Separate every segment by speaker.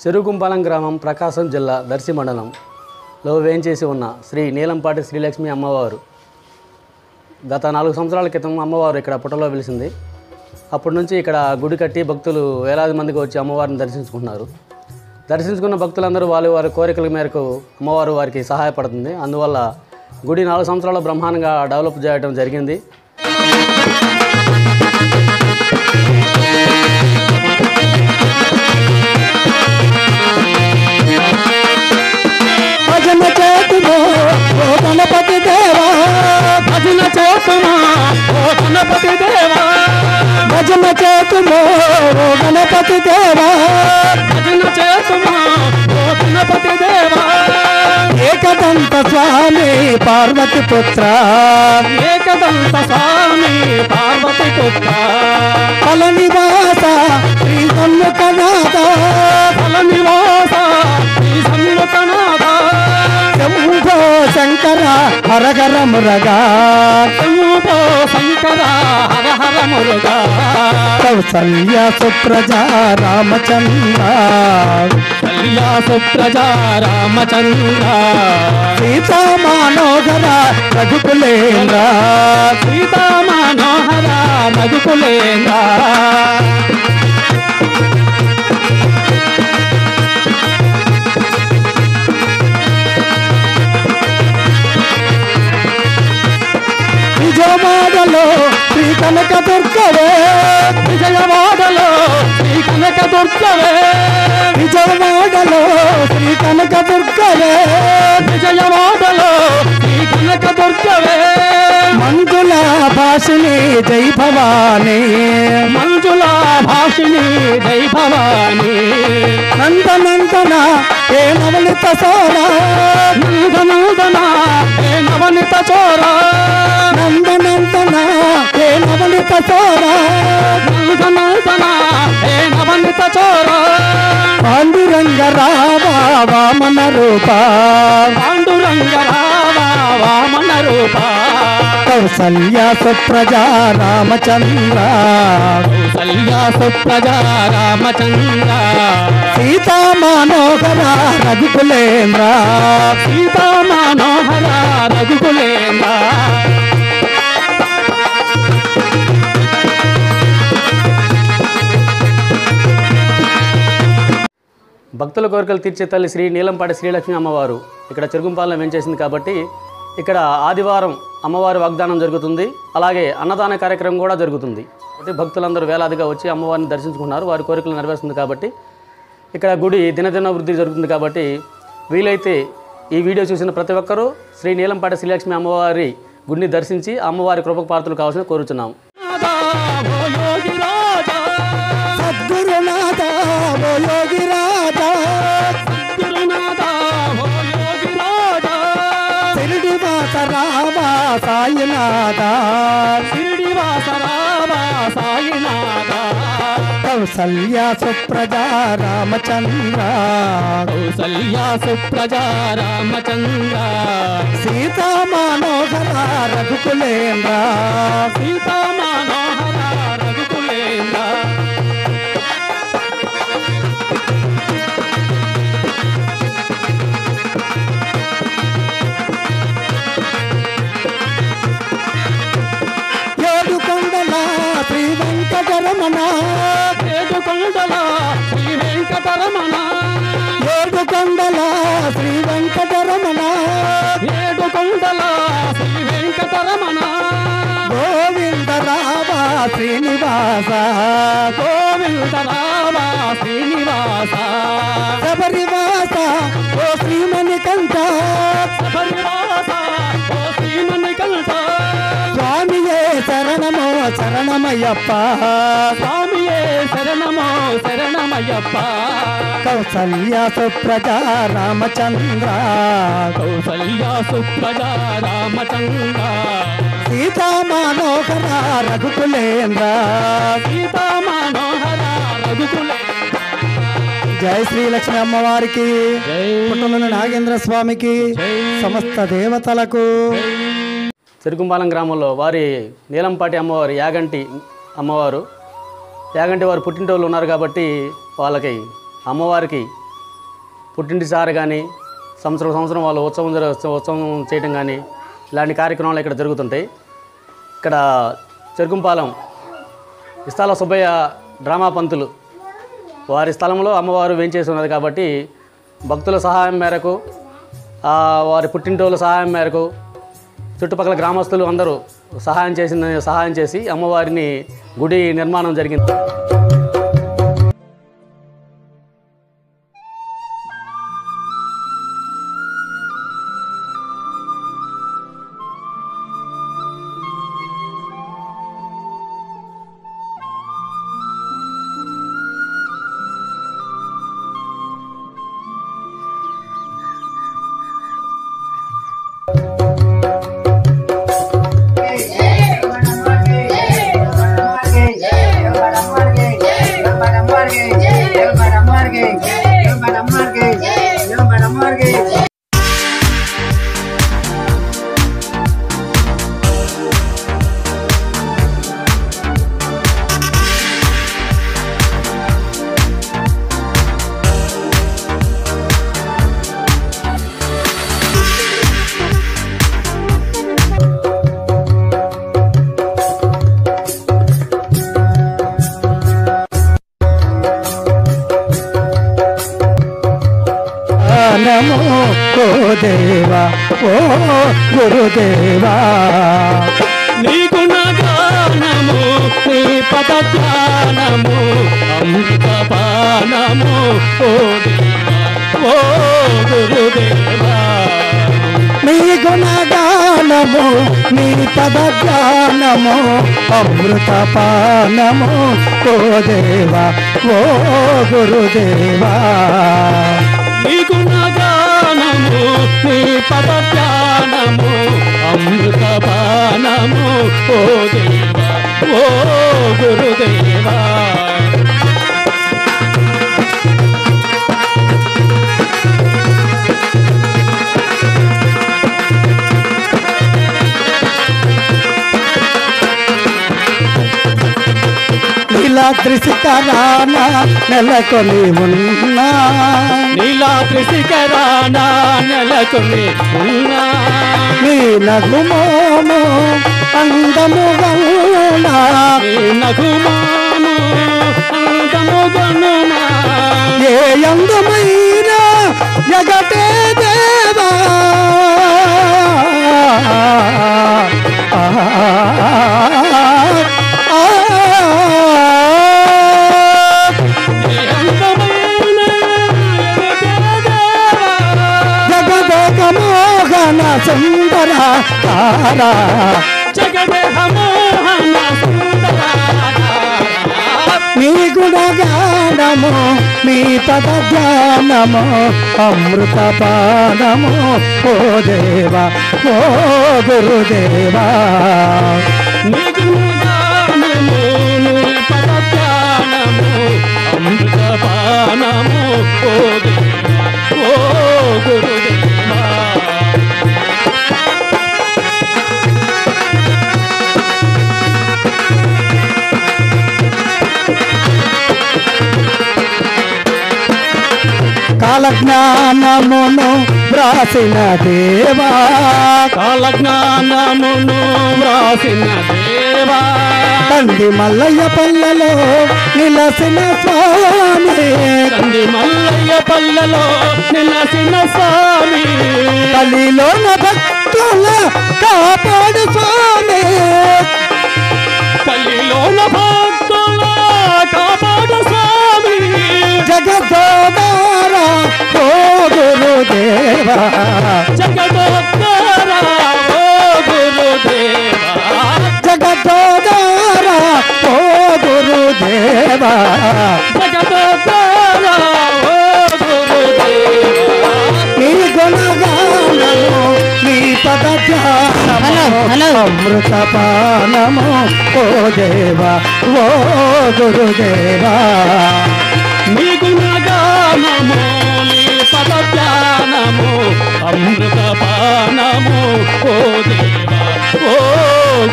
Speaker 1: చెరుకుంపాలెం గ్రామం ప్రకాశం జిల్లా దర్శి మండలంలో వేంచేసి ఉన్న శ్రీ నీలంపాటి శ్రీలక్ష్మి అమ్మవారు గత 4 సంవత్సరాల క్రితం అమ్మవారు ఇక్కడ పుట్టలో వెలిసింది. అప్పటి నుంచి ఇక్కడ గుడి కట్టి భక్తులు వేలాది మందికి వచ్చి అమ్మవారిని దర్శించుకుంటున్నారు. దర్శించుకున్న భక్తులందరూ వారి కోరికల మేరకు అమ్మవారు వారికి సహాయపడుతుంది. అందువల్ల గుడి 4 సంవత్సరాలు బ్రహ్మాండంగా డెవలప్ చేయడం జరిగింది.
Speaker 2: గణపతి దేవా భజన చేతుమా ఓ గణపతి దేవా భజన చేతుమా ఓ గణపతి దేవా భజన చేతుమా ఓ గణపతి దేవా ఏకదంత స్వామి పార్వతి పుత్ర ఏకదంత స్వామి పార్వతి పుత్ర ఫల నివాస శ్రీ సన్ముఖనాథ ఫల నివాస శ్రీ సన్ముఖనాథ శంభో శంకర హర హర మురగా శంభో శంకర హర హర మురగా కౌసల్య సుప్రజా రామచంద్ర కౌసల్య సుప్రజా రామచంద్ర సీతా మనోహర రఘుకులేంద్ర సీతా మనోహర రఘుకులేంద్ర విజయవాడలో శ్రీ కనక దుర్గవే విజయవాడలో శ్రీ కనక దుర్గవే విజయవాడలో శ్రీ కనక దుర్గవే విజయవాడలో శ్రీ కనక దుర్గవే మంజుల భాషిని జై భవానీ మంజుల భాషిని జై భవానీ నందనందన ఏ నవనిత సోర నందనందన ఏ నవనిత చోర నందనందన ఏ నవనిత చోర నందనందన ఏ నవనిత చోర పాండురంగ రావా వామన రూప పాండురంగ రావా వామన రూప కౌసల్య సుప్రజా రామచంద్ర కౌసల్య సుప్రజా రామచంద్ర సీతా మనోహర రఘుకులేంద్ర సీతా మనోహర రఘుకులేంద్ర
Speaker 1: భక్తుల కోరికలు తీర్చే తల్లి శ్రీ నీలంపాటి శ్రీలక్ష్మి అమ్మవారు ఇక్కడ చెరుకుంపాలెంలో వెంచేసింది కాబట్టి ఇక్కడ ఆదివారం అమ్మవారి వాగ్దానం జరుగుతుంది. అలాగే అన్నదాన కార్యక్రమం కూడా జరుగుతుంది. భక్తులందరూ వేలాదిగా వచ్చి అమ్మవారిని దర్శించుకుంటున్నారు. వారి కోరికలు నెరవేరుస్తుంది కాబట్టి ఇక్కడ గుడి దినదిన వృద్ధి జరుగుతుంది. కాబట్టి వీలైతే ఈ వీడియో చూసిన ప్రతి ఒక్కరూ శ్రీ నీలంపాటి శ్రీలక్ష్మి అమ్మవారి గుడిని దర్శించి అమ్మవారి కృపకు పాత్రలు కావాల్సిన కోరుచున్నాం.
Speaker 2: సాయినాథ శ్రీనివాస రామ సాయినాథ కౌసల్య సుప్రజా రామచంద్ర కౌసల్య సుప్రజా రామచంద్ర సీతా మనోహర రఘుకులేంద్ర సీతా మనోహర రఘుకులేంద్ర వెంకటరమణ ఏడుకొండల శ్రీ వెంకటరమణ ఏడుకొండల శ్రీ వెంకటరమణ ఏడుకొండల శ్రీ వెంకటరమణ గోవింద రామ శ్రీనివాస గోవింద రామ శ్రీనివాస శబరివాస ఓ శ్రీమణికంఠ శబరివాస ఓ శ్రీమణికంఠ స్వామియే శరణమో శరణమయ్యప్ప స్వామియే శరణమో శరణమయ్యప్ప కౌసల్య సుప్రజా రామచంద్ర కౌసల్య సుప్రజా రామచంద్ర సీతా మనోహర రఘుకులేంద్ర సీతా మనోహర రఘుకులేంద్ర. జై శ్రీ లక్ష్మీ అమ్మవారికి, పుట్టలోని నాగేంద్ర స్వామికి, సమస్త దేవతలకు.
Speaker 1: చెరుకుంపాలెం గ్రామంలో వారి నీలంపాటి అమ్మవారు యాగంటి అమ్మవారు, యాగంటి వారు పుట్టింటోళ్ళు ఉన్నారు కాబట్టి వాళ్ళకి అమ్మవారికి పుట్టింటి సార కానీ సంవత్సరం వాళ్ళు ఉత్సవం చేయడం కానీ ఇలాంటి కార్యక్రమాలు ఇక్కడ జరుగుతుంటాయి. ఇక్కడ చెరుకుంపాలెం ఇస్తాల సుబ్బయ్య డ్రామా పంతులు వారి స్థలంలో అమ్మవారు వేంచేసి ఉన్నది కాబట్టి భక్తుల సహాయం మేరకు, వారి పుట్టింటోళ్ళ సహాయం మేరకు చుట్టుపక్కల గ్రామస్తులు అందరూ సహాయం చేసి అమ్మవారిని గుడి నిర్మాణం జరిగింది.
Speaker 2: నమో ఓ దేవా ఓ గురుదేవా, నీ గుణగానము నీ పదజ్ఞానము అమృతపానము ఓ దేవా ఓ గురుదేవా. నీ గుణగానము నీ పదజ్ఞానము అమృతపానము ఓ దేవా ఓ గురుదేవా. నీ గుణగానము నీ పదజ్ఞానము అమృతపానము ఓ దేవా ఓ గురుదేవా. నీలాద్రి శిఖరాన నెలకొని ఉన్నా, నీలాద్రి శిఖరాన నెలకొని ఉన్నా, నీ నగుమోము అందముగనునా, నీ నగుమోము అందముగనునా, ఏ అందమైన జగతే దేవా జగదేకమోహన సుందర తారా, జగదేకమోహన సుందర నీ గుణగానము నీ పదజ్ఞానము అమృతపానము ఓ దేవా ఓ గురుదేవా. నీ గుణగానము నీ పదజ్ఞానము అమృతపానము ఓ దేవా ఓ గురుదేవా. కాలజ్ఞానమును వ్రాసిన దేవా, కాలజ్ఞానమును వ్రాసిన దేవా, తండ్రి మల్లయ్య పల్లెలో నిలసిన స్వామి, తండ్రి మల్లయ్య పల్లెలో నిలసిన స్వామి, కలిలోన భక్తుల కాపాడు స్వామి, కలిలోన భక్తుల కాపాడు స్వామి, జగదోదార ఓ గురుదేవా, జగదోదార ఓ గురుదేవా, జగదోదార ఓ గురుదేవా, జగదోదార ఓ గురుదేవా. నీ గుణగానము నీ పదజ్ఞానము అమృత పానము ఓ దేవా ఓ గురుదేవా
Speaker 3: నీ గుణగానము నీ పద ధ్యానము అమృత పానము ఓ దేవా ఓ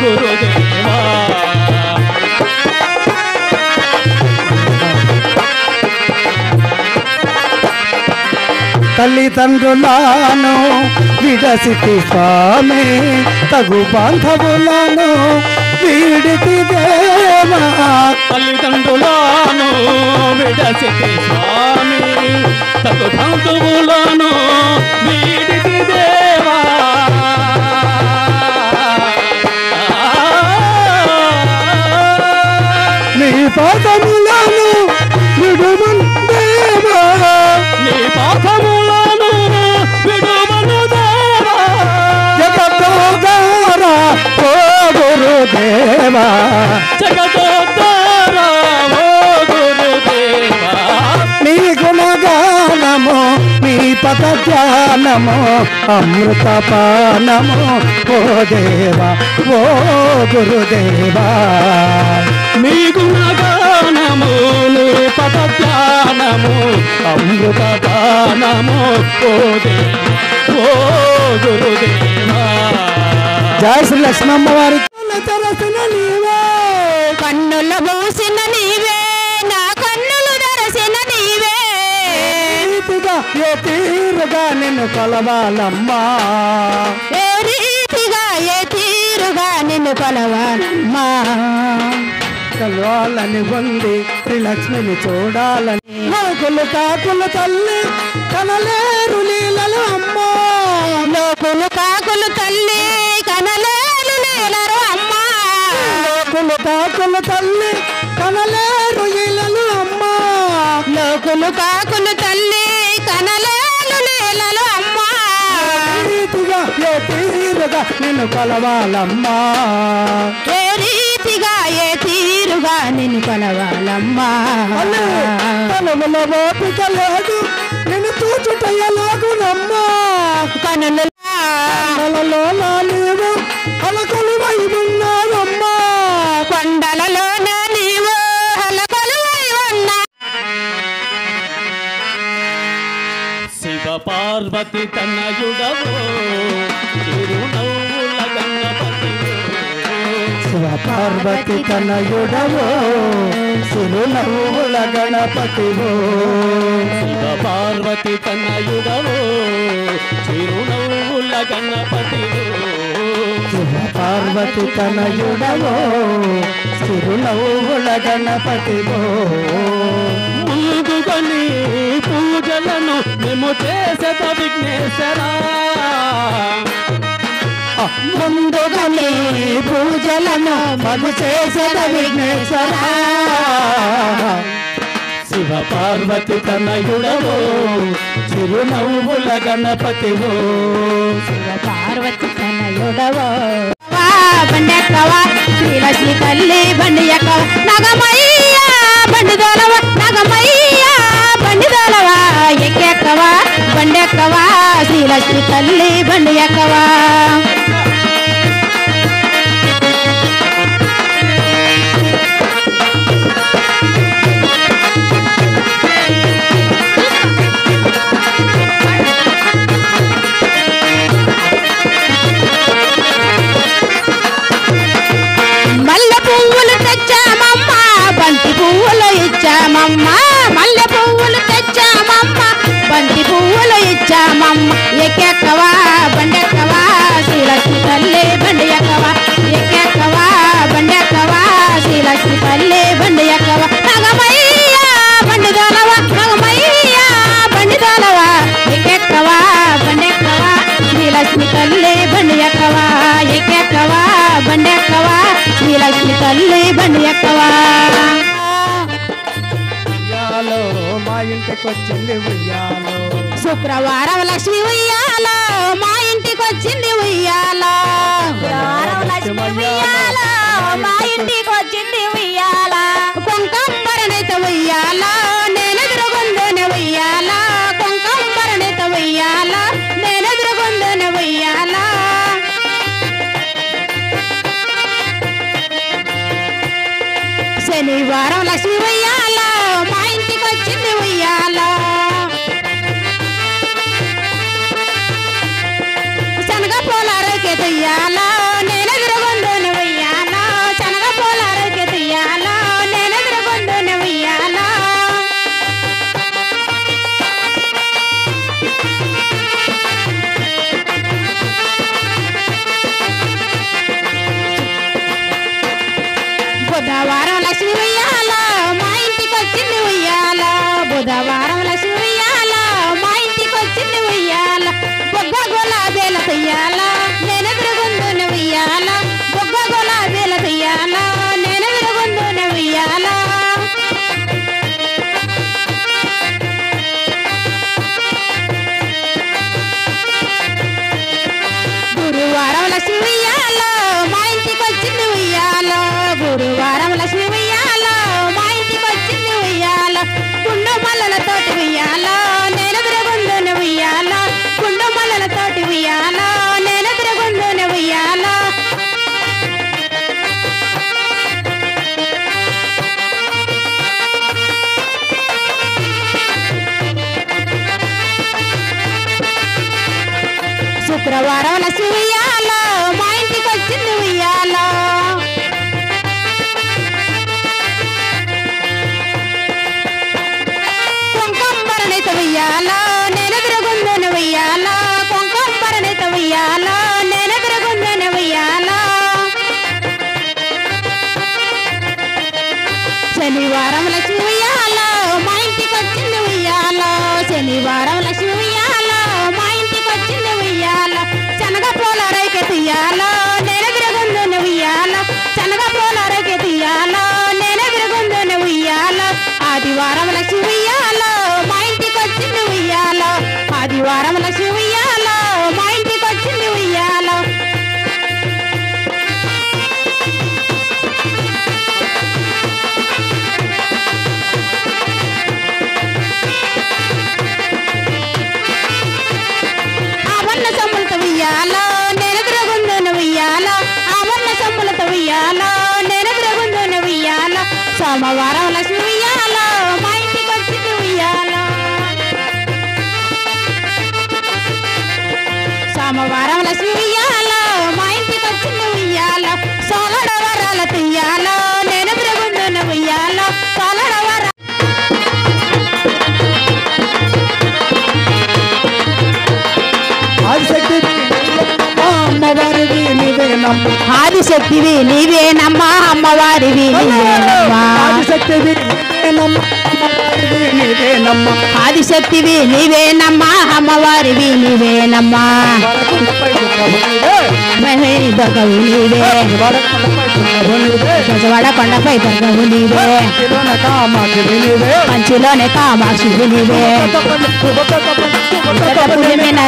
Speaker 3: గురుదేవా
Speaker 2: తల్లిదండ్రులను విడసితి స్వామి తగు బాంధవులను వీడితి దేవా
Speaker 3: తల్లిదండ్రులను విడసితి స్వామి తగు బంధువులను వీడితి దేవా
Speaker 2: నీ పాదములను విడుమన్ దేవా
Speaker 3: నీ పాపములను విడుమను దేవా
Speaker 2: జగతోదారా ఓ గురుదేవా
Speaker 3: జగదోద్ధారా ఓ గురుదేవా
Speaker 2: నీ గుణగానము నీ పద ధ్యానము అమృత పానము ఓ దేవా ఓ గురుదేవా
Speaker 3: మీ గుణగానము నీ పద ధ్యానము అమృత పానము ఓ దేవా ఓ గురుదేవా
Speaker 2: జయ శ్రీ లక్ష్మమ్మ వారి తెరసిన నీవే
Speaker 4: కన్నుల మూసిన నీవే నా కన్నులు తెరసిన నీవే
Speaker 2: రీతిగా ఏ తీరుగా నిన్ను కొలవాలమ్మా
Speaker 4: ఏ రీతిగా ఏ తీరుగా నిన్ను కొలవాలమ్మా
Speaker 2: కలవాలని ఉంది శ్రీ లక్ష్మిని చూడాలని లోకులు కాకులు తల్లి కనలేరు లీలలు అమ్మా
Speaker 4: లోకులు కాకులు తల్లి కనలేరు నేలరు అమ్మా
Speaker 2: లోకులు కాకులు తల్లి కనలేరు లీలలు అమ్మా
Speaker 4: లోకులు కాకులు తల్లి కనలేరు నేలలు అమ్మా
Speaker 2: రీతిగా ఏ తీరుగా నిన్ను కొలవాలమ్మా
Speaker 4: ఏ రీతిగా ఏ తీరుగా నిన్ను కొలవాలమ్మా
Speaker 2: తనముల ఓపిక లేదు నిన్ను చూచుటయ్యలాగునమ్మా
Speaker 4: కనులు
Speaker 2: కలలో నీవు అలకలు ఉన్నారమ్మా
Speaker 4: కొండలలోన నీవు హలకొలువై ఉన్నా
Speaker 3: శివ పార్వతి తనయుడవో చిరునవ్వుల గణపతివో
Speaker 2: శివ పార్వతి తనయుడవో సిరునవ్వుల గణపతివో
Speaker 3: శివ పార్వతి తనయుడవో చిరునవ్వుల గణపతివో
Speaker 2: శివ పార్వతి తనయుడవో సిరునవ్వుల గణపతివో
Speaker 3: ముందుకొని పూజలను మేము చేసేత విఘ్నేశ్వరా
Speaker 2: ముందుగా నీ పూజలను మగు చేసిన విఘ్నేశ్వరా
Speaker 3: శివ పార్వతి తనయుడవో చిరునవ్వుల గణపతివో
Speaker 4: పార్వతి తనయుడవో బండెక్కవా శ్రీలక్ష్మి తల్లి బండి ఎక్కవ నగమయ్య బండి దోలవ నగమయ్య బండి దోలవ ఎక్కెక్కవా బండెక్కవా శ్రీలక్ష్మి తల్లి బండి ఎక్కవా మల్లె పువ్వులు తెచ్చామమ్మా బంతి పువ్వులు ఇచ్చామమ్మా మల్లె పువ్వులు తెచ్చామమ్మా బంతి పువ్వులు ఇచ్చామమ్మా ఎక్కెక్కవా బండెక్కవా శ్రీలక్ష్మి తల్లి బండి ఎక్కవా ఎక్కెక్కవా బండెక్కవా శ్రీలక్ష్మి తల్లి బండి ఎక్కవా నగమయ్య బండి దోలవా నగమయ్య బండి దోలవా ఎక్కెక్కవా బండెక్కవా శ్రీలక్ష్మి తల్లి బండి ఎక్కవా ఎక్కెక్కవా బండెక్కవా శ్రీలక్ష్మి తల్లి బండి ఎక్కవా
Speaker 2: ఉయ్యాలో మా ఇంటికి వచ్చింది ఉయ్యాలో
Speaker 4: శుక్రవారం లక్ష్మి ఉయ్యాలో మా ఇంటికి వచ్చింది ఉయ్యాలో శుక్రవారం లక్ష్మి ఉయ్యాలో మా ఇంటికి వచ్చింది ఉయ్యాలో కుంకంబరణిత ఉయ్యాలో నేను ఎదురుగుందెన ఉయ్యాలో కుంకంబరణిత ఉయ్యాలో నేను ఎదురుగుందెన ఉయ్యాలో శనివారం లక్ష్మి ఉయ్యాల మా ఇంటికి వచ్చింది ఉయ్యాల శనగ పోలారకి తుయ్యాల నేను ఎదురుగుండును ఉయ్యాల శనగ పోలారకి తుయ్యాల నేను ఎదురుగుండును ఉయ్యాల బుధవారం లక్ష్మి ఉయ్యాల మా ఇంటికి వచ్చింది ఉయ్యాల బుధవారం లక్ష్మి ఉయ్యాల మా ఇంటికి వచ్చింది ఉయ్యాల బొగ్గ గులాబీల తుయ్యాల నేను ఎదురుగుండును ఉయ్యాల బొగ్గ గులాబీల తుయ్యాల నేను ఎదురుగుండును ఉయ్యాల గురువారం లక్ష్మి ఉయ్యాల మా ఇంటికి వచ్చింది ఉయ్యాల గురువారం లక్ష్మి ఉయ్యాల మా ఇంటికి వచ్చింది ఉయ్యాల గుండు మల్లెలతోటి ఉయ్యాల నేను ఎదురుగుండును ఉయ్యాల గుండు మల్లెలతోటి ఉయ్యాల నేను ఎదురుగుండును ఉయ్యాల శుక్రవారం లక్ష్మి ఉయ్యాల మా ఇంటికి వచ్చింది ఉయ్యాల కుంకంబరణిత ఉయ్యాల నేను ఎదురుగుండును ఉయ్యాల కుంకంబరణిత ఉయ్యాల నేను ఎదురుగుండును ఉయ్యాల శనివారం లక్ష్మి ఉయ్యాల మా ఇంటికి వచ్చింది ఉయ్యాల శనివారం లక్ష్మి ఉయ్యాల మా ఇంటికి వచ్చింది ఉయ్యాల శనగ పోలారైకి తీయాల నేను ఎదురుగుండును ఉయ్యాల శనగ పోలారైకి తీయాల నేను ఎదురుగుండును ఉయ్యాల ఆదివారం లక్ష్మి ఉయ్యాల మా ఇంటికి వచ్చింది ఉయ్యాల ఆదివారం లక్ష్మి ఉయ్యాల మా ఇంటికి వచ్చింది ఉయ్యాల ఆవరణ సమ్ములతో ఉయ్యాల నేను ఎదురుగుండును ఉయ్యాల ఆవరణ సమ్ములతో ఉయ్యాల నేను ఎదురుగుండును ఉయ్యాల సోమవారం లక్ష్మి ఉయ్యాల మా ఇంటికి వచ్చింది ఉయ్యాల సోమవారం లక్ష్మి ఉయ్యాల మా ఇంటికి వచ్చింది ఉయ్యాల సోలడ వరాల తియ్యాల నేను ఎదురుగుండును ఉయ్యాల సోలడ వర
Speaker 2: ఆదిశక్తివి నీవేనమ్మా అమ్మవారివి నీవేనమ్మా
Speaker 4: ఆదిశక్తివి నీవేనమ్మా
Speaker 2: ఆదిశక్తివి నీవేనమ్మా అమ్మవారివి నీవేనమ్మా దొరకవు నీవే గజవాడ కొండపై దొరకవు నీవే మంచిలోనే కామాక్షి నీవే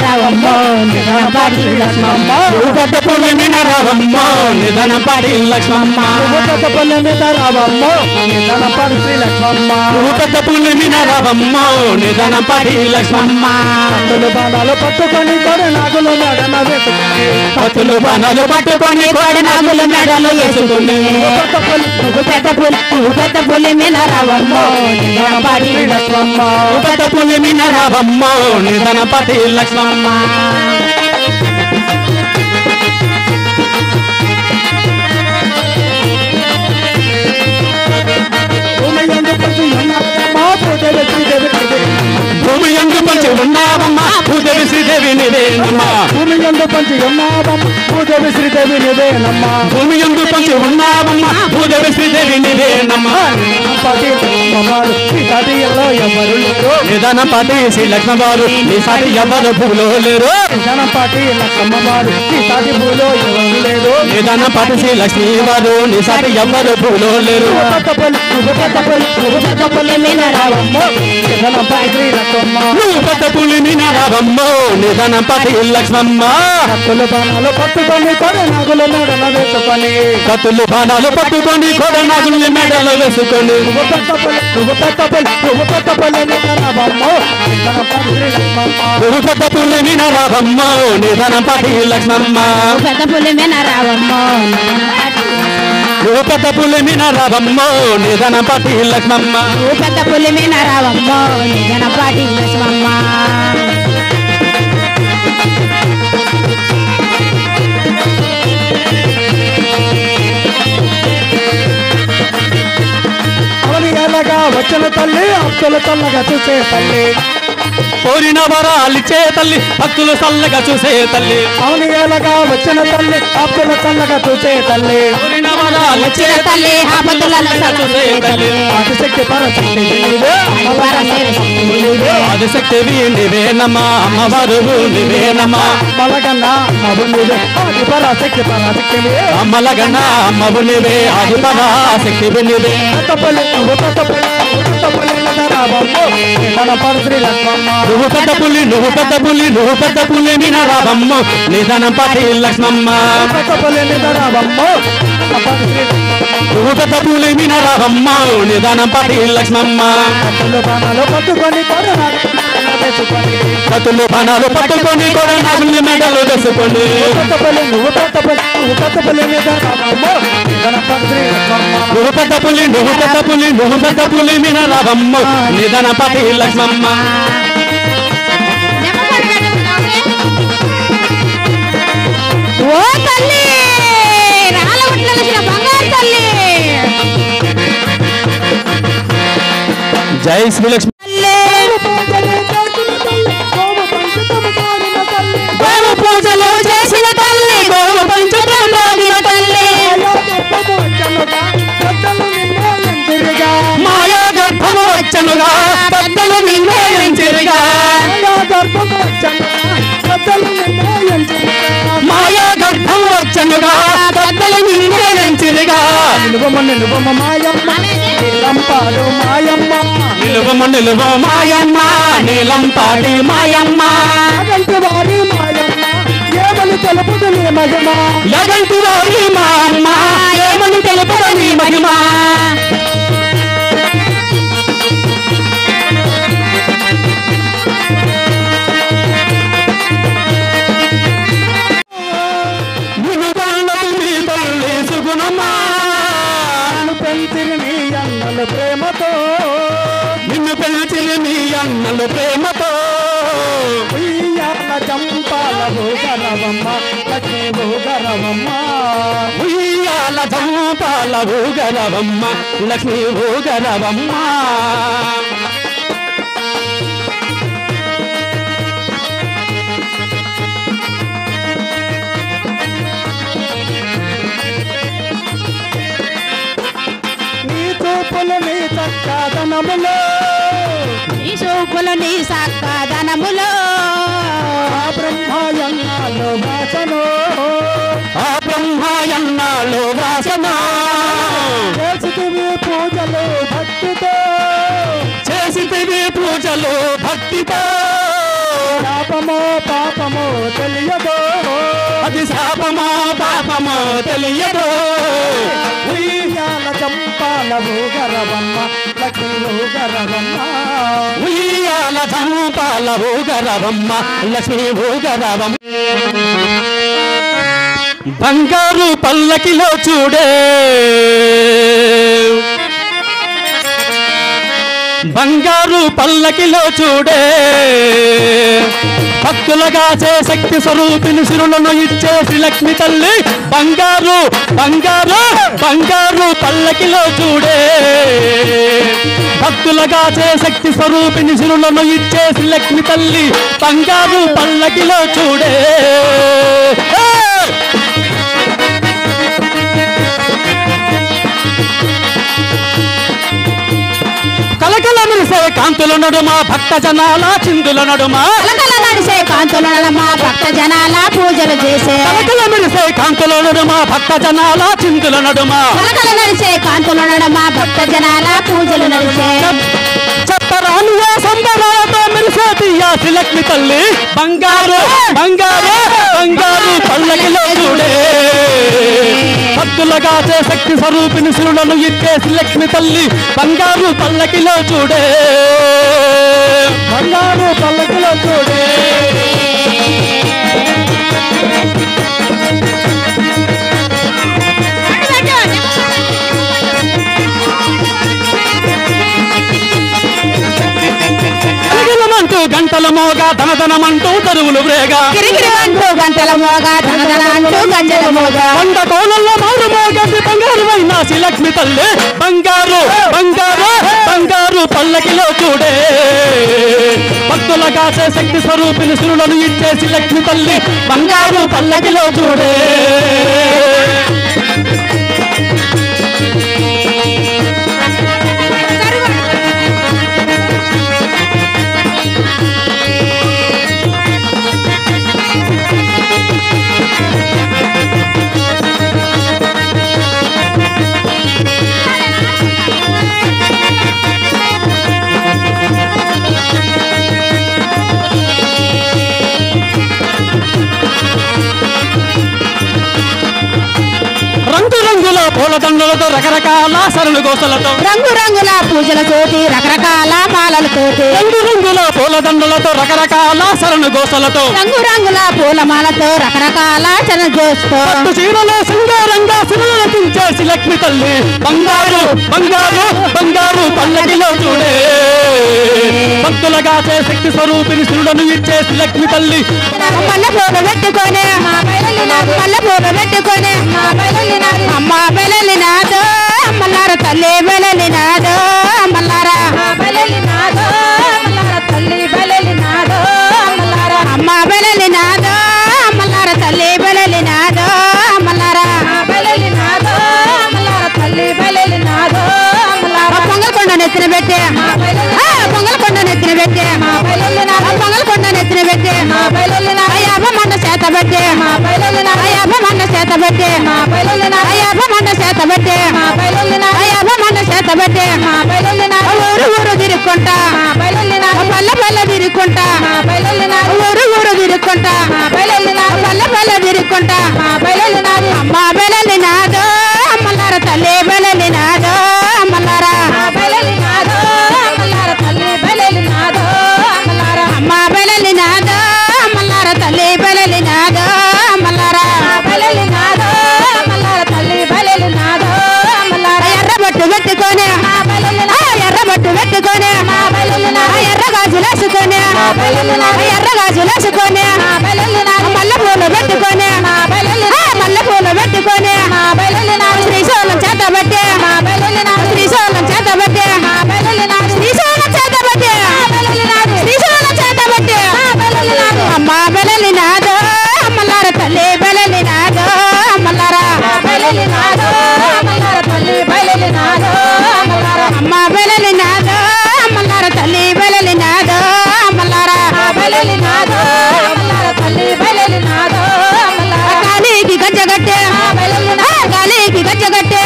Speaker 2: రావమ్మో నిధనపాటి లక్ష్మమ్మ
Speaker 3: రావమ్మో నిధనపాటి లక్ష్మమ్మ
Speaker 4: రావమ్మో నిధనపాటి శ్రీ లక్ష్మమ్మ
Speaker 3: పెద్ద పుల్లి రావమ్మో నిధనపాటి లక్ష్మమ్మ
Speaker 4: కత్తులు బాణాలు పట్టుకొని కొడనాగులు మెడన వేసుకుని
Speaker 3: కత్తులు బాణాలు పట్టుకొని
Speaker 2: కొడనాగులు మెడలు వేసుకుని పెద్ద పులి మీద రావమ్మో నిధనపాటి లక్ష్మమ్మ
Speaker 3: పెద్ద పుల్లి రావమ్మో నిధనపాటి లక్ష్మమ్మ భూమి ఎందు పంచి ఉన్నావమ్మా భూదేవి శ్రీదేవి నివేనమ్మా
Speaker 4: భూమి ఎందు పంచి ఉన్నావమ్మ భూదేవి శ్రీదేవి నివేనమ్మా
Speaker 3: భూమి ఎందు పంచి ఉన్నావమ్మా భూదేవి శ్రీదేవి నివేనమ్మా
Speaker 4: ఎవరు లేరు
Speaker 3: నిధనపాటి శ్రీ లక్ష్మవారు నీ సాటి ఎవరు భూలో లేరు
Speaker 4: నిధనపాటి లక్ష్మవారు ఈ సాటి భూలో ఎవరు లేరు
Speaker 3: నిధనపాటి శ్రీ లక్ష్మీ వారు నీ సాటి ఎవరు భూలో లేరు నువ్వు పెద్ద పులి రావమ్మో నిధనపాటి లక్ష్మమ్మ
Speaker 4: కత్తులు బాణాలు పట్టుకొని కొడనాగులు మెడన వేసుకొని
Speaker 3: కత్తులు బాణాలు పట్టుకొని కొడనాగుల్ని మెడలో వేసుకొని నువ్వు పెద్ద పులి రావమ్మో నిధనపాటి లక్ష్మమ్మ
Speaker 2: పెద్ద పులి మీద రావమ్మో
Speaker 3: నువ్వు పెద్ద పులి మీద రావమ్మో నిధనం పాటి లక్ష్మమ్మ
Speaker 4: నువ్వు పెద్ద పులి మీద రావమ్మో నిధనం పాటి లక్ష్మమ్మ
Speaker 2: ఎలాగా వచ్చిన తల్లి అప్పుల తల్లగా చూసే తల్లి
Speaker 3: కోరిన వరాలిచ్చే తల్లి భక్తులు చల్లగా చూసే తల్లి
Speaker 2: అవును ఎలాగా వచ్చిన తల్లి అప్పుల తల్లగా చూసే తల్లి
Speaker 3: కోరిన వరాలిచ్చే
Speaker 4: తల్లి ఆపదలను
Speaker 3: చూసే తల్లి
Speaker 2: ఆదిశక్తి పరశక్తి
Speaker 3: ఆదిశక్తివి నీవేనమ్మా అమ్మవారు నీవేనమ్మా
Speaker 2: మలగన్నా అమ్మవు నీవే ఆది పరాశక్తి పరాశక్తి
Speaker 3: అమ్మలగన్న అమ్మవు నీవే ఆది పరాశక్తివి నీవే
Speaker 2: కొత్తపల్లి నువ్వు కొత్తపల్లి మన పరశ్రీ లక్ష్మమ్మ
Speaker 3: నువ్వు పెద్ద పులి నువ్వు పెద్ద పులి నువ్వు పెద్ద పులి మీద రావమ్మ నిధనం పాటి లక్ష్మమ్మ
Speaker 2: కొత్తపల్లి నిదరావమ్మ
Speaker 3: నువ్వు పెద్ద పులి మీద రావమ్మ నిధనం పాటి లక్ష్మమ్మ
Speaker 2: కత్తులు బాణాలు పట్టుకొని
Speaker 3: కత్తులు బాణాలు పట్టుకొని కూడా నాగుల్ని మెడలు వేసుకోండి
Speaker 2: కొత్తపల్లి నువ్వు కొత్తపల్లి నిదరావమ్మ మన పరశ్రీ లక్ష్మమ్మ
Speaker 3: నువ్వు పెద్ద పులి నువ్వు పెద్ద పులి నువ్వు పెద్ద పులి మీద రావమ్మ నిధన పాటి లక్ష్మమ్మ
Speaker 4: ఓ తల్లి రాళ్ళ ఉట్ల బంగారు తల్లి
Speaker 3: జై శ్రీలక్ష్మి
Speaker 4: గోవు పూజలు చేసిన తల్లి గోవు పంచడం మోగిన తల్లి
Speaker 3: మాయా గర్భము వచ్చనుగా పెద్దలు నిర్ణయించిరుగా మాయా గర్భం వచ్చనుగా పెద్దలు నిర్ణయించిరుగా
Speaker 2: నిలువమ్మ మాయమ్మ నీలంపాడు మాయమ్మ
Speaker 3: నిలువమ్మ నిలువ మాయమ్మ నీలం పాటి మాయమ్మ
Speaker 2: అదంటి వారి మాయమ్మ ఏమని తెలుపుదు నీ మహిమ
Speaker 3: ఎగంటి వారి మా అమ్మ ఏమని తెలుపద నీ మహిమ
Speaker 2: పెంచిరి నీ అన్నల ప్రేమతో
Speaker 3: నిన్ను పెంచిన మీ అన్నలు ప్రేమతో
Speaker 2: ఉయ్యాల చంపాల భూగరవమ్మ లక్ష్మీ భూగరవమ్మ
Speaker 3: ఉయ్యాల చంపాల భూగరవమ్మ లక్ష్మీ భూగరవమ్మ
Speaker 2: నీ చూపులు నీ చక్కదనములో
Speaker 4: నీ చూపులు నీ సక్కదనములో
Speaker 2: ఆ బ్రహ్మయన్నాలు వాసనో
Speaker 3: ఆ బ్రహ్మయన్నాలు వాసన
Speaker 2: చేసితివి పూజలు భక్తితో
Speaker 3: చేసితివి పూజలు భక్తితో
Speaker 2: పాపమో పాపమో తెలియదో
Speaker 3: అది శాపమో పాపమో తెలియదు
Speaker 2: ఉయ్యాల చంపాల భూగరవమ్మ లక్ష్మీ భూగరవమ్మ
Speaker 3: ఉయ్యాల చంపాల భూగరవమ్మ లక్ష్మీ భూగరవమ్మ బంగారు పల్లకిలో చూడే బంగారు పల్లకిలో చూడే భక్తులుగా చే శక్తి స్వరూపిని సిరులను ఇచ్చేసి లక్ష్మి తల్లి బంగారు బంగారు బంగారు పల్లకిలో చూడే భక్తులుగా చే శక్తి స్వరూపిని సిరులను ఇచ్చేసి లక్ష్మి తల్లి బంగారు పల్లకిలో చూడే కలకల మెరిసే కాంతుల నడుమ భక్త జనాల చిందుల నడుమ
Speaker 4: కలకల నడిసే కాంతుల నడుమ భక్త జనాల పూజలు చేసే
Speaker 3: కలకల మెరిసే కాంతుల నడుమ భక్త జనాల చిందుల నడుమ
Speaker 4: కలకల నడిసే కాంతుల నడుమ భక్త జనాల పూజలు నడిసే
Speaker 3: చెప్పరానువే సంబరాలతో మెరిసే తీయాసి లక్ష్మి తల్లి బంగారు బంగారు బంగారు పల్లకిలో చూడే భక్తులుగా చే శక్తి స్వరూపిని శివులను ఇచ్చేసి లక్ష్మి తల్లి బంగారు పల్లకిలో చూడే
Speaker 2: బంగారు పల్లకిలో చూడే
Speaker 4: అటు
Speaker 3: గంటల మోగా ధనధనమంటూ తరువులు బ్రేగా
Speaker 4: గిరిగిరి అంటూ గంటల మోగా ధనధన అంటూ గంటల మోగా
Speaker 3: కొండ కోణంలో మారు మోగది బంగారు వైనాసి లక్ష్మి తల్లి బంగారు బంగారు బంగారు పల్లకిలో చూడే భక్తుల కాసే శక్తి స్వరూపిని సురులను ఇచ్చేసి లక్ష్మి తల్లి బంగారు పల్లకిలో చూడే రంగురంగుల పూలదండలతో రకరకాల సరళ గోసలతో
Speaker 4: రంగురంగుల పూజల తోటి రకరకాల మాలలతోటి
Speaker 3: రంగురంగుల పూలదండలతో రకరకాల సరళ గోసలతో
Speaker 4: రంగురంగుల పూలమాలతో రకరకాల చనజోస్తో
Speaker 3: పట్టు చీరలో సింగారంగా సిరులను పించేసి లక్ష్మి తల్లి బంగారు బంగారు బంగారు పల్లకిలో చూడే భక్తుల కాసే శక్తి స్వరూపిని సురులను ఇచ్చేసి లక్ష్మి తల్లి
Speaker 4: మల్ల పూలు పెట్టుకొని మల్ల పూలు పెట్టుకొని అమ్మ బెలలినాదో అమ్మలార తల్లి బెలలినాదో అమ్మలార బెలలినాదో అమ్మలార తల్లి బెలలినాదో అమ్మలార అమ్మ బెలలినాదో అమ్మలార తల్లి బెలలినాదో అమ్మలార బెలలినాదో అమ్మలార తల్లి బెలలినాదో అమ్మలార పొంగల్ కొండ నెత్తిన పెట్టే పొంగల్ కొండ నెత్తిన పెట్టే పొంగల్ కొండ నెత్తిన పెట్టే అయ్యప్ప మండ చేత పెట్టే అయ్యప్ప మండ చేత పెట్టే అయ్యప్ప మండ చేత పెట్టే అయ్యప్ప మండ చేత పెట్టే ఊరు ఊరు తిరుక్కుంటా పల్లె పల్లె తిరుక్కుంటా ఊరు ఊరు తిరుక్కుంటా పల్లె పల్లె తిరుక్కుంటా అమ్మ బెలలినాదో అమ్మలార తల్లి బెలలినాదో అమ్మలార బెలలినాదో అమ్మలార తల్లి బెలలినాదో అమ్మలార అమ్మ బెలలినాదో అమ్మలార తల్లి బెలలినాదో అమ్మలార బెలలినాదో అమ్మలార తల్లి బెలలినాదో అమ్మలార ఎర్రబట్టు పెట్టుకొని ఎర్రబట్టు పెట్టుకొని ఎర్ర గాజులు వేసుకొని ఎర్ర గాజులు వేసుకొని మల్లె పూలు పెట్టుకొని మల్లె పూలు పెట్టుకొని శ్రీశైలం చేత బట్టి శ్రీశైలం చేత బట్టి శ్రీశైలం చేత బట్టి శ్రీశైలం చేత బట్టి అమ్మ బెలలినాదో అమ్మలార తల్లి బెలలినాదో అమ్మలార బెలలినాదో అమ్మలార తల్లి బెలలినాదో అమ్మలార అమ్మ బెలలినాదో అమ్మలార తల్లి బెలలినాదో అమ్మలార బెలలినాదో అమ్మలార తల్లి బెలలినాదో అమ్మలార కాలికి గజ్జగట్టే కాలికి గజ్జగట్టే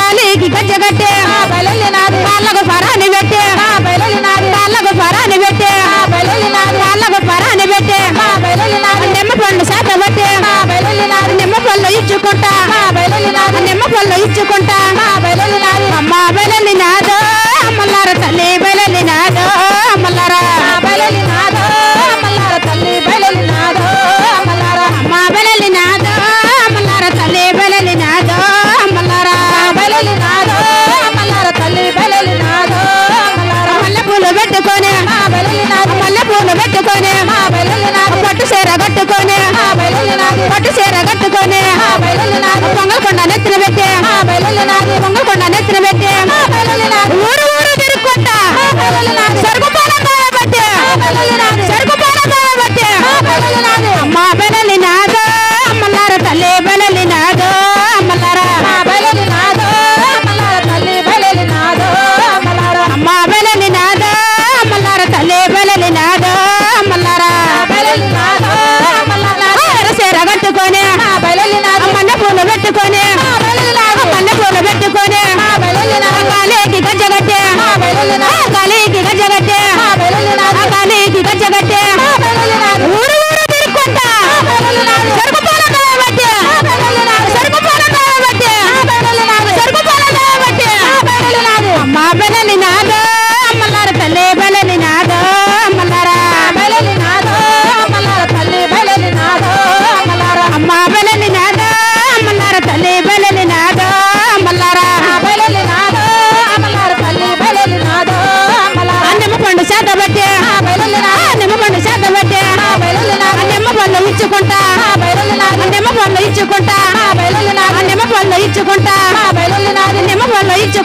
Speaker 4: కాలికి గజ్జగట్టే కాళ్ళకు పరాని పెట్టే కాళ్ళకు పరాని పెట్టే కాళ్ళకు పరాని పెట్టే నిమ్మ పళ్ళు శాత పెట్టే నిమ్మ పళ్ళు ఇచ్చుకుంటా నిమ్మ పళ్ళు ఇచ్చుకుంటా అమ్మ బెలలినాదో అమ్మలార తల్లి బెలలినాదో అమ్మలార బెలలినాదో అమ్మలార తల్లి బెలలినాదో అమ్మలార అమ్మ బెలలినాదో అమ్మలార తల్లి బెలలినాదో అమ్మలార బెలలినాదో అమ్మలార తల్లి బెలలినాదో అమ్మలార మల్లె పూలు పెట్టుకొని మల్లె పూలు పెట్టుకొని పట్టు చీర కట్టుకొని పట్టు చీర కట్టుకొని పొంగల్ కొండ నెత్తిన పెట్టే పొంగల్ కొండ నెత్తిన పెట్టే ఊరు ఊరు తిరుక్కుంటా సరుకు పాలకాయ బట్టే సరుకు పాలకాయ బట్టే అమ్మ బెలలినాదో అమ్మలార తల్లి బెలలినాదో అమ్మలార బెలలినాదో అమ్మలార తల్లి బెలలినాదో అమ్మలార అమ్మ బెలలినాదో అమ్మలార తల్లి బెలలినాదో అమ్మలార బెలలినాదో అమ్మలార ఎర్రసీర కట్టుకొని మల్లె పూలు పెట్టుకొని మల్లె పూలు పెట్టుకొని కాలికి గజ్జగట్టే కాలికి గజ్జగట్టే కాలికి గజ్జగట్టే ఊరు ఊరు తిరుక్కుంటా సరుకు పాలకాయ బట్టే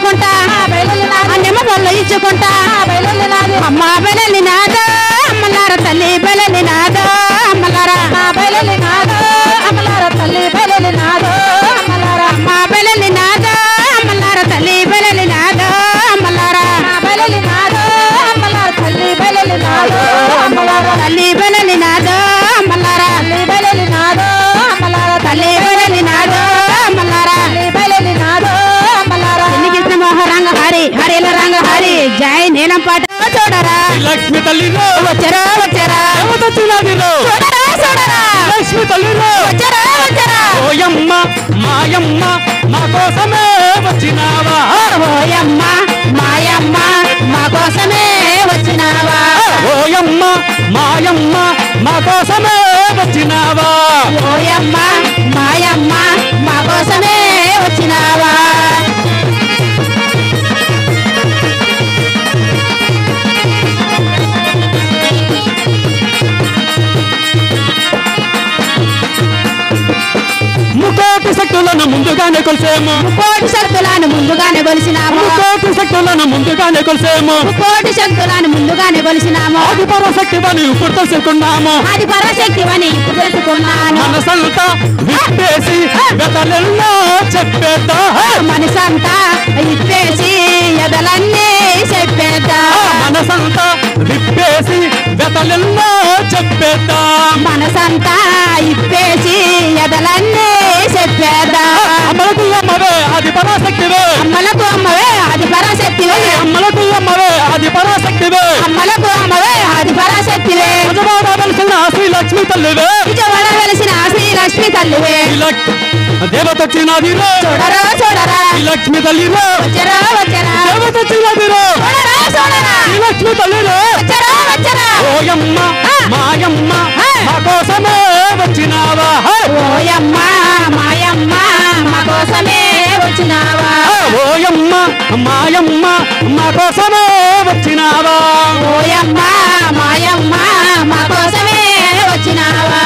Speaker 4: ఇచ్చుకుంటా నిమ్మ పళ్ళు ఇచ్చుకుంటా అమ్మ బెలలి నాదో అమ్మలార తల్లి బెలలి నాదో అమ్మలార బెలలి నాదో అమ్మలార తల్లి బెలలి నాదో అమ్మలార అమ్మ బెలలి నాదో అమ్మలార తల్లి బెలలి నాదో అమ్మలార బెలలి నాదో అమ్మలార తల్లి బెలలి నాదో అమ్మలార తల్లి బెలలి నాదో అమ్మలార తల్లి బెలలి నాదో అమ్మలార తల్లి బెలలి నాదో అమ్మలార తల్లి బెలలి నాదో అమ్మలార ఎన్నికృష్ణ మోహ రంగ హరి హరిల రంగ హరి జై నీలం పాట చూడరా
Speaker 3: లక్ష్మి తల్లిలో
Speaker 4: వచ్చరా వచ్చరా
Speaker 3: వచ్చినదిరో
Speaker 4: చూడరా చూడరా
Speaker 3: లక్ష్మి తల్లిలో
Speaker 4: వచ్చరా వచ్చరా
Speaker 3: ఓయమ్మ మాయమ్మ మా కోసమే వచ్చినావా
Speaker 4: ఓయమ్మ మాయమ్మ మా కోసమే వచ్చినావా
Speaker 3: ఓయమ్మ మాయమ్మ మా కోసమే వచ్చినావా
Speaker 4: ఓయమ్మ మాయమ్మ మా కోసమే వచ్చినావా
Speaker 3: ముకోటి శక్తులను ముందుగానే కొలిసేము
Speaker 4: కోటి శక్తులను ముందుగానే కొలిసినాము
Speaker 3: ముకోటి శక్తులను ముందుగానే కొలిసేము
Speaker 4: కోటి శక్తులను ముందుగానే కొలిసినాము
Speaker 3: ఆది పరాశక్తివని ఇప్పుడు తెలుసుకున్నాము
Speaker 4: అది పరశక్తివని ఇప్పుడు తెలుసుకున్నాను
Speaker 3: మనసంతా విప్పేసి వెతలెల్లో చెప్పేద్దా
Speaker 4: మనసంతా ఇప్పేసి ఎదలన్నీ చెప్పేద్దా
Speaker 3: మనసంతా విప్పేసి వెతలెల్లో చెప్పేద్దా
Speaker 4: మనసంతా ఇప్పేసి ఎదలన్నీ చెప్పేద్దా
Speaker 3: అమ్మలకు అమ్మవే అది పరాశక్తివే
Speaker 4: అమ్మలకు అమ్మవే అది పరాశక్తివే
Speaker 3: అమ్మలకు అమ్మవే అది పరాశక్తివే
Speaker 4: అమ్మలకు అమ్మవే అది పరాశక్తివే
Speaker 3: నిజవాడ వెలిసిన శ్రీ లక్ష్మి తల్లివే
Speaker 4: విజయవాడ వెలిసిన శ్రీ లక్ష్మి తల్లివే
Speaker 3: దేవత వచ్చినదిరో
Speaker 4: చూడరా చూడరా
Speaker 3: ఈ లక్ష్మి తల్లిరో
Speaker 4: వచ్చరా వచ్చరా
Speaker 3: దేవత వచ్చినదిరో
Speaker 4: చూడరా చూడరా
Speaker 3: ఈ లక్ష్మి తల్లిరో
Speaker 4: వచ్చరా వచ్చరా
Speaker 3: ఓయమ్మ మాయమ్మ మా కోసమే వచ్చినావా
Speaker 4: ఓయమ్మ మాయమ్మ మా కోసమే వచ్చినావా
Speaker 3: ఓయమ్మ మాయమ్మ మా కోసమే వచ్చినావా
Speaker 4: ఓయమ్మ మాయమ్మ మా కోసమే వచ్చినావా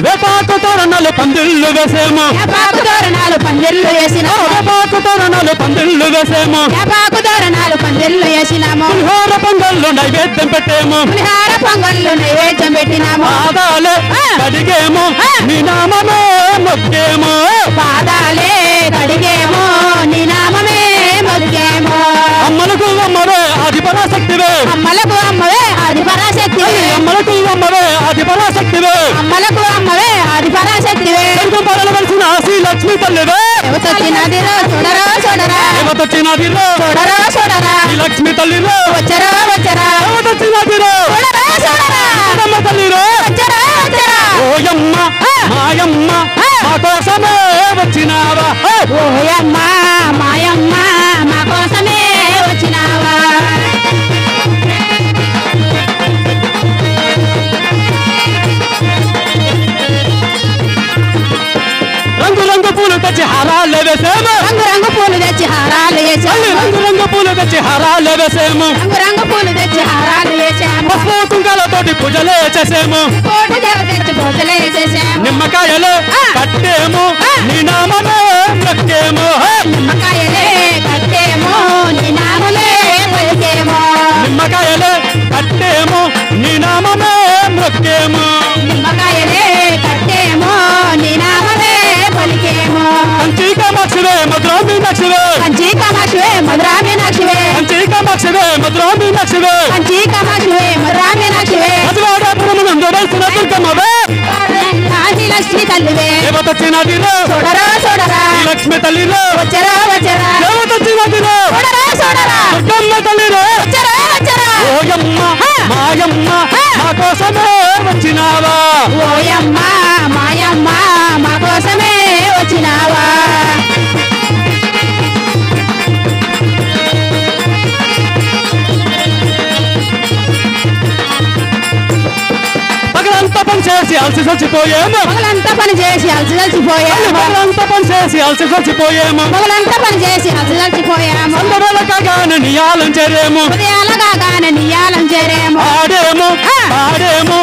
Speaker 3: వేపాకు తోరణాలు పందిళ్ళు వేసేము
Speaker 4: వేపాకు తోరణాలు పందిళ్ళు వేసినాము
Speaker 3: వేపాకు తోరణాలు పందిళ్ళు వేసేము
Speaker 4: వేపాకు తోరణాలు పందిళ్ళు వేసినాము
Speaker 3: పులిహోర పొంగళ్ళు నైవేద్యం పెట్టేము
Speaker 4: పులిహార పొంగళ్ళు నైవేద్యం పెట్టినాము
Speaker 3: పాదాలే కడిగేము నీ నామమే మొక్కేము
Speaker 4: పాదాలే కడిగేమో నీ నామమే మొక్కేమో
Speaker 3: అమ్మలకు అమ్మవే అది పరాశక్తివే
Speaker 4: అమ్మలకు అమ్మవే అది పరాశక్తివే
Speaker 3: అమ్మలకు అమ్మవే అది పరాశక్తివే
Speaker 4: అమ్మలకు అమ్మవే అది పరాశక్తివే
Speaker 3: తెలుగు పడవలసిన శ్రీ లక్ష్మి తల్లివే
Speaker 4: దేవతొచ్చినదిరో చూడరా చూడరా
Speaker 3: దేవతొచ్చినదిరో
Speaker 4: చూడరా చూడరా
Speaker 3: ఈ లక్ష్మి తల్లిరో
Speaker 4: వచ్చరా వచ్చరా
Speaker 3: దేవతొచ్చినదిరో
Speaker 4: చూడరా చూడరా
Speaker 3: అమ్మ తల్లిరో
Speaker 4: వచ్చరా వచ్చరా
Speaker 3: ఓయమ్మ మాయమ్మ మా కోసమే వచ్చినావా
Speaker 4: ఓయమ్మ మాయమ్మ మా కోసమే వచ్చినావా
Speaker 3: రంగు రంగు పూలు తెచ్చి హారాలు వేసేము
Speaker 4: రంగు రంగు పూలు తెచ్చి హారాలు వేసాము
Speaker 3: రంగు రంగు పూలు తెచ్చి హారాలు వేసేము
Speaker 4: రంగు రంగు పూలు తెచ్చి హారాలు వేసాము
Speaker 3: పసుపు కుంకాలతోటి పూజలే చేసేము
Speaker 4: కోటి ధర తెచ్చి పూజలు వేసేసాము
Speaker 3: నిమ్మకాయలు కట్టేము నీ నామమే మొక్కేము
Speaker 4: నిమ్మకాయలే కట్టేమో నీ నామలే పలికేమో
Speaker 3: నిమ్మకాయలు కట్టేము నీ నామమే మొక్కేము
Speaker 4: నిమ్మకాయలే కట్టేమో నీ నామలే పలికేమో
Speaker 3: కంచి కామాక్షివే మధురా మీనాక్షివే
Speaker 4: కంచి కామాక్షివే మధురా మీనాక్షివే
Speaker 3: కంచి కామాక్షివే మధురా మీనాక్షివే
Speaker 4: కంచి కామాక్షివే మధురా మీనాక్షివే
Speaker 3: మధురాడపురము నందు వెలిసిన దుర్గమ్మవే
Speaker 4: ఆది లక్ష్మి తల్లివే
Speaker 3: దేవతొచ్చినదిరో
Speaker 4: చూడరా చూడరా
Speaker 3: ఈ లక్ష్మి తల్లిరో
Speaker 4: వచ్చరా వచ్చరా
Speaker 3: దేవతొచ్చినదిరో
Speaker 4: చూడరా చూడరా
Speaker 3: దుర్గమ్మ తల్లిరో
Speaker 4: వచ్చరా వచ్చరా
Speaker 3: ఓయమ్మ మాయమ్మ మా కోసమే వచ్చినావా
Speaker 4: ఓయమ్మ మాయమ్మ మా కోసమే వచ్చినావా
Speaker 3: పగలంతా పనిచేసి అలసి చచ్చిపోయేమో
Speaker 4: పగలంతా పని చేసి అలసి చచ్చిపోయాము
Speaker 3: పగలంతా పని చేసి అలసి చచ్చిపోయేమో
Speaker 4: పగలంతా పని చేసి అలసి చచ్చిపోయాము
Speaker 3: అందరూ కాగానే నియాలం చేరేమో
Speaker 4: ఉదయాలగానే నియాలం చేరేము
Speaker 3: ఆడేమో పాడేమో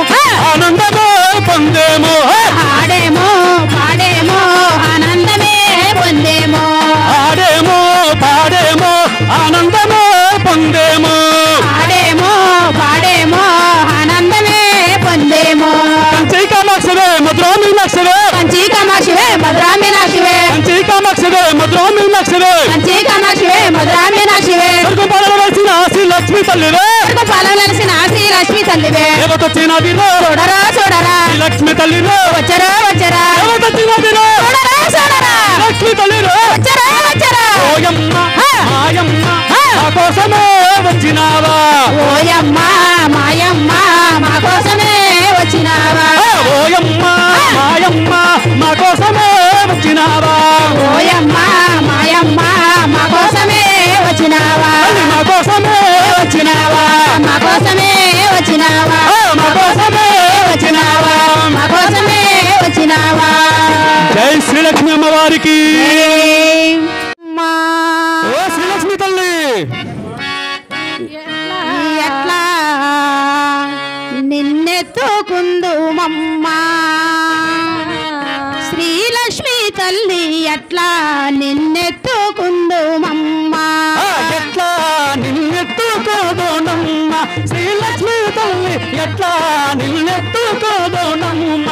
Speaker 3: ఆనందమే పొందేమో
Speaker 4: ఆడేమో పాడేమో ఆనందమే పొందేమో
Speaker 3: ఆడేమో పాడేమో ఆనందమే పొందేమో
Speaker 4: ఆడేమో పాడేమో ఆనందమే పొందేమో
Speaker 3: కంచి కామాక్షవే మధురామి లక్షవే
Speaker 4: కంచి కామాక్షివే మధురామీనాక్షివే
Speaker 3: కంచి కామాక్షవే మధురామి లక్షవే
Speaker 4: కంచి కామాక్షివే మధురామీనాక్షివే
Speaker 3: సరుకు పడవలసిన శ్రీ లక్ష్మి తల్లివే
Speaker 4: పాలవలసిన శ్రీ లక్ష్మి తల్లివే
Speaker 3: దేవతొచ్చినదిరో
Speaker 4: చూడరా చూడరా
Speaker 3: శ్రీ లక్ష్మి తల్లిరో
Speaker 4: వచ్చరా వచ్చరా
Speaker 3: దేవతొచ్చినదిరో
Speaker 4: చూడరా చూడరా
Speaker 3: లక్ష్మి తల్లిరో
Speaker 4: వచ్చరా వచ్చరా
Speaker 3: ఓయమ్మ మాయమ్మ మా కోసమే వచ్చినావా
Speaker 4: ఓయమ్మ మాయమ్మ మా కోసమే వచ్చినావా
Speaker 3: ఓయమ్మ మాయమ్మ మా కోసమే వచ్చినావా
Speaker 4: ఓయమ్మ మాయమ్మ మా కోసమే వచ్చినావా
Speaker 3: తల్లి మా కోసమే వచ్చినావా
Speaker 4: మా కోసమే వచ్చినావా
Speaker 3: మా కోసమే వచ్చినావా
Speaker 4: మా కోసమే వచ్చినావా
Speaker 3: జై శ్రీలక్ష్మి అమ్మవారికి
Speaker 4: మా
Speaker 3: ఓ శ్రీలక్ష్మి తల్లి
Speaker 4: ఎట్లా నిన్నెత్తుకుందు మమ్మా శ్రీలక్ష్మి తల్లి ఎట్లా నిన్నెత్తుకుందు మమ్మా
Speaker 3: ఎట్లా నిన్నెత్తుకోదోనమ్మ శ్రీలక్ష్మి తల్లి ఎట్లా నిన్నెత్తుకోదోనమ్మ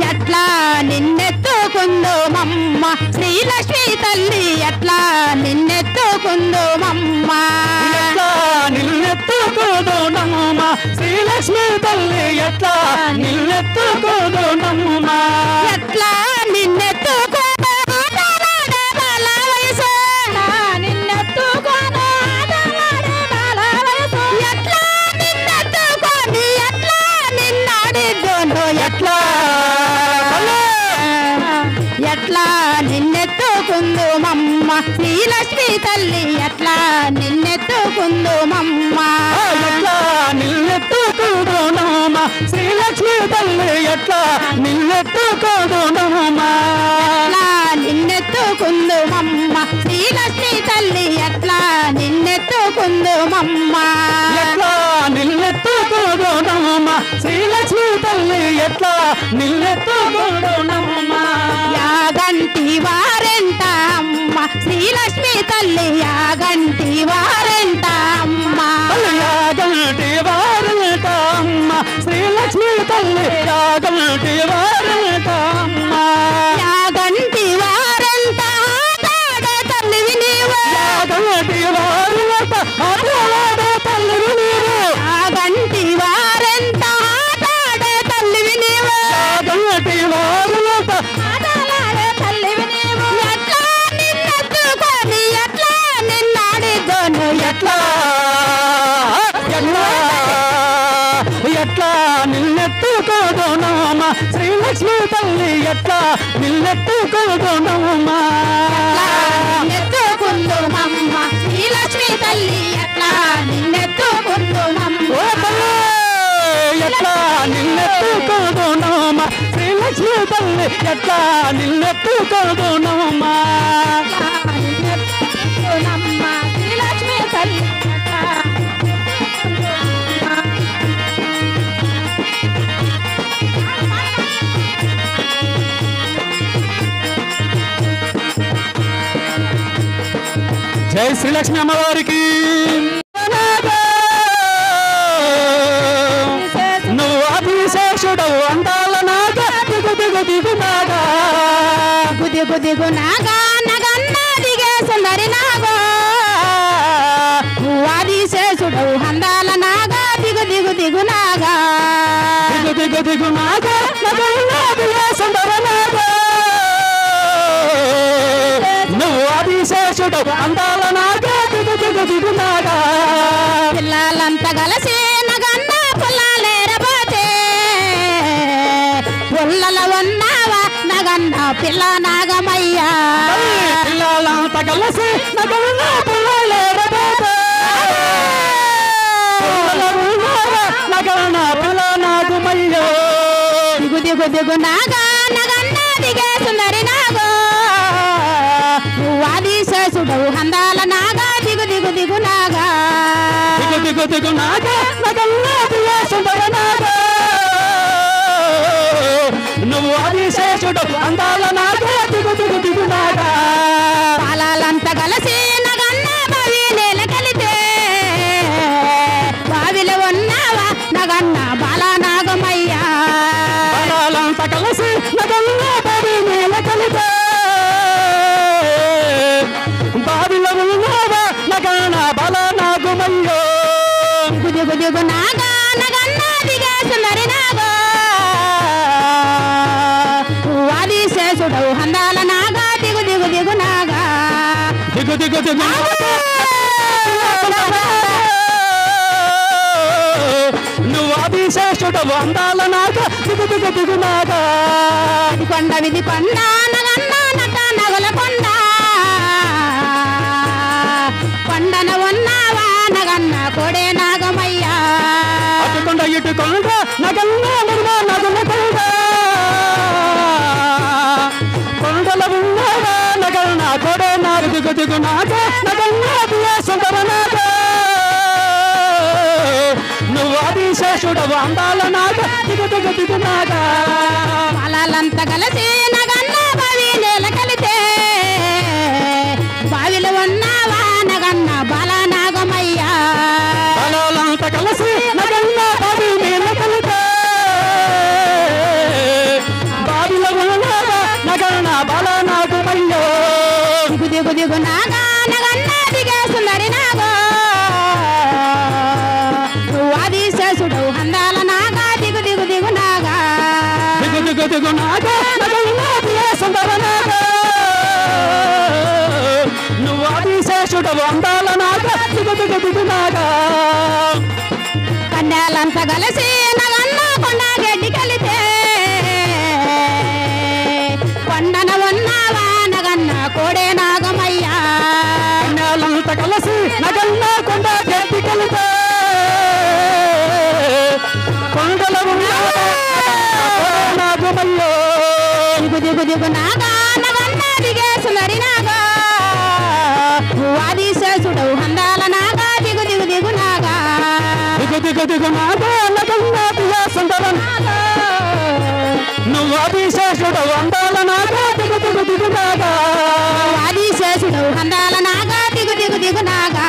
Speaker 4: ఎట్లా నిన్నెత్తుకుందు మమ్మ శ్రీలక్ష్మి తల్లి ఎట్లా నిన్నెత్తుకుందు మమ్మ
Speaker 3: ఎట్లా నిన్నెత్తుకోదోనమ్మ శ్రీలక్ష్మి తల్లి ఎట్లా నిన్నెత్తుకోదోనమ్మ
Speaker 4: ఎట్లా నిన్నెత్తుకోను ఆటలాడే బాల వయసు నిన్నెత్తుకోను ఆటలాడే బాల వయసు ఎట్లా నిన్నెత్తుకొని ఎట్లా నిన్నాడిద్దోను
Speaker 3: ఎట్లా
Speaker 4: ఎట్లా నిన్నెత్తుకుందు మమ్మ శ్రీలక్ష్మి తల్లి ఎట్లా నిన్నెత్తుకుందు మమ్మ
Speaker 3: ఎట్లా నిన్నెత్తుకోదోనమ్మ శ్రీలక్ష్మి తల్లి ఎట్లా నిన్నెత్తుకోదోనమ్మ
Speaker 4: ఎట్లా నిన్నెత్తుకుందు మమ్మ శ్రీలక్ష్మి తల్లి ఎట్లా నిన్నెత్తుకుందు మమ్మ
Speaker 3: ఎట్లా నిన్నెత్తుకోదోనమ్మ శ్రీలక్ష్మి తల్లి ఎట్లా నిన్నెత్తుకోదోనమ్మ
Speaker 4: యాగంటి వారెంట అమ్మ శ్రీలక్ష్మి తల్లి యాగంటి వారెంట అమ్మ
Speaker 3: యాగంటి వారటమ్మ శ్రీలక్ష్మి తల్లి యాగంటి వారటమ్మ
Speaker 4: యాగంటి వారెంట ఆటాడే తల్లివి నీవు
Speaker 3: యాగంటి వారట అదే తల్లి నీరు
Speaker 4: యాగంటి వారెంట ఆటాడే తల్లివి నీవు
Speaker 3: యాగంటి వారట
Speaker 4: ఆటలాడే తల్లివి నీవు ఎట్లా నిన్నెత్తుకొని ఎట్లా నిన్నాడిద్దోను
Speaker 3: ఎట్లా ఎట్లా ఎట్లా నిన్నెత్తుకోదోనమ్మ శ్రీలక్ష్మి తల్లి ఎట్లా నిన్నెత్తుకోదోనమ్మ
Speaker 4: నిన్నెత్తుకుందు మమ్మ శ్రీలక్ష్మి తల్లి ఎట్లా నిన్నెత్తుకుందు మమ్మ
Speaker 3: ఓ తల్లి ఎట్లా నిన్నెత్తుకోదోనమ్మ శ్రీలక్ష్మి తల్లి ఎట్లా నిన్నెత్తుకోదోనమ్మ
Speaker 4: నిన్నెత్తుకుందునమ్మ శ్రీలక్ష్మి తల్లి ఎట్లా
Speaker 3: జై శ్రీలక్ష్మి అమ్మవారికి నువ్వు అభిషేషుడవు అందాల నాగ దిగు దిగు దిగు నాగా
Speaker 4: దిగు దిగు నాగా నగన్న దిగే సుందరి నాగో ఆదిశేషుడవు హందాల నాగా దిగు దిగు దిగు నాగా
Speaker 3: దిగు దిగు దిగు నాగా నగన్నాదిగా సుందర నాగా నువ్వు అభిషేషుడవు అందాల నాగా దిగు దిగు దిగు నాగా
Speaker 4: పిల్లలంతా కలిసి నగన్న పుల్లలేరబోతే పుల్లల ఉన్నావా నగన్న పిల్ల నాగమయ్యా
Speaker 3: పిల్లలంతా కలిసి నగన్న పుల్లలేరబోతే నగన్న పిల్ల నాగమయ్యో
Speaker 4: దిగు దిగు నాగా నగన్న దిగే సుందరి నాగో నువ్వు ఆదిశేషుడవు హందాల నాగా దిగు దిగు దిగు నాగా
Speaker 3: దిగు దిగు దిగు నాగా నగన్న దిగే సుందరి నాగా నువ్వు ఆదిశేషుడు అందాల నాగా దిగు దిగు దిగు నాగా
Speaker 4: పాలాలంతా కలిసి నగన్న బావి నేల కలితే బావిలో ఉన్నావా నగన్న బాలా నాగమయ్యా
Speaker 3: పాలాలంతా కలిసి నగన్న బావి నేల కలితే బావిలో ఉన్నావా నగన్న బాలా నాగమయ్యో
Speaker 4: దిగు దిగు నాగా నగన్న దిగే సుందరి నాగో ఆదిశేషుడవు హందాల నాగా దిగు దిగు దిగు నాగా
Speaker 3: దిగు దిగు దిగు నువ్వు ఆదిశేషుడవు అందాల నాగా దిగు దిగు దిగు నాగా
Speaker 4: కొండ విధి కొండ నగన్న నట నగల కొండ కొండన ఉన్నావా నగన్న కోడే నాగమయ్యా
Speaker 3: అటు కొండ ఇటు కొండ నగన్న నగల కొండ కొండల ఉన్నావా నగన్న కోడే నాగు దిగు దిగు నాగా నగన్న దిగే సుందర నాగా నువ్వు ఆదిశేషుడవు అందాల నాగా దిగు దిగు దిగు నాగా
Speaker 4: పాలాలంతా కలిసి నగన్న బావి నేల కలితే బావిలో ఉన్నావా నగన్న బాలా నాగమయ్యా
Speaker 3: బలాలంతా కలిసి నగన్న బావి నేల కలితే బావిలో ఉన్నావా నగన్న బాలా నాగమయ్యో
Speaker 4: దిగు దిగు దిగు నాగా నగన్న దిగే సుందరి నాగో నువ్వు ఆదిశేషుడవు హందాల నాగా దిగు దిగు దిగు నాగా
Speaker 3: దిగు దిగు దిగు నాగా నగన్న దిగే సుందర నాగా నువ్వు ఆదిశేషుడవు అందాల నాగా దిగు దిగు దిగు నాగా
Speaker 4: కన్యాలంతా కలిసి నగన్న కొండ గడ్డి కలితే కొండన ఉన్నావా నగన్న కోడే నాగమయ్యా
Speaker 3: కన్యాలంతా కలిసి నగన్న కొండ గడ్డి కలితే కొండల ఉన్నావా నాగమయ్యో
Speaker 4: దిగు దిగు దిగు నాగా నగన్న దిగే సుందరి నాగా నువ్వు ఆదిశేషుడవు హందాల నాగా దిగు దిగు దిగు నాగా
Speaker 3: దిగు దిగు దిగు నాగా నగన్న దిగే సుందర నాగా నువ్వు ఆదిశేషుడవు అందాల నాగా దిగు దిగు దిగు నాగా
Speaker 4: ఆదిశేషుడవు హందాల నాగా దిగు దిగు దిగు నాగా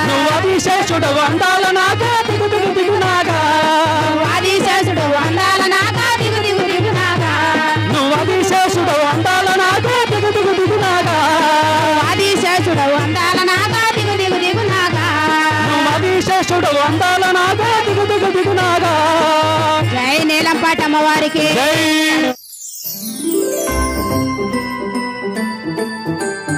Speaker 3: నువ్వు ఆదిశేషుడవు అందాల నాగా దిగు దిగు దిగు నాగా
Speaker 4: ఆదిశేషుడవు హందాల నాగా దిగు దిగు దిగు నాగా
Speaker 3: నువ్వు ఆదిశేషుడవు అందాల నాగా దిగు దిగు దిగు నాగా
Speaker 4: ఆదిశేషుడవు అందాల నాగా దిగు దిగు దిగు నాగా
Speaker 3: నువ్వు ఆదిశేషుడవు అందాల నాగా దిగు దిగు దిగు నాగా
Speaker 4: జై నీలంపాటి అమ్మవారికి
Speaker 3: జై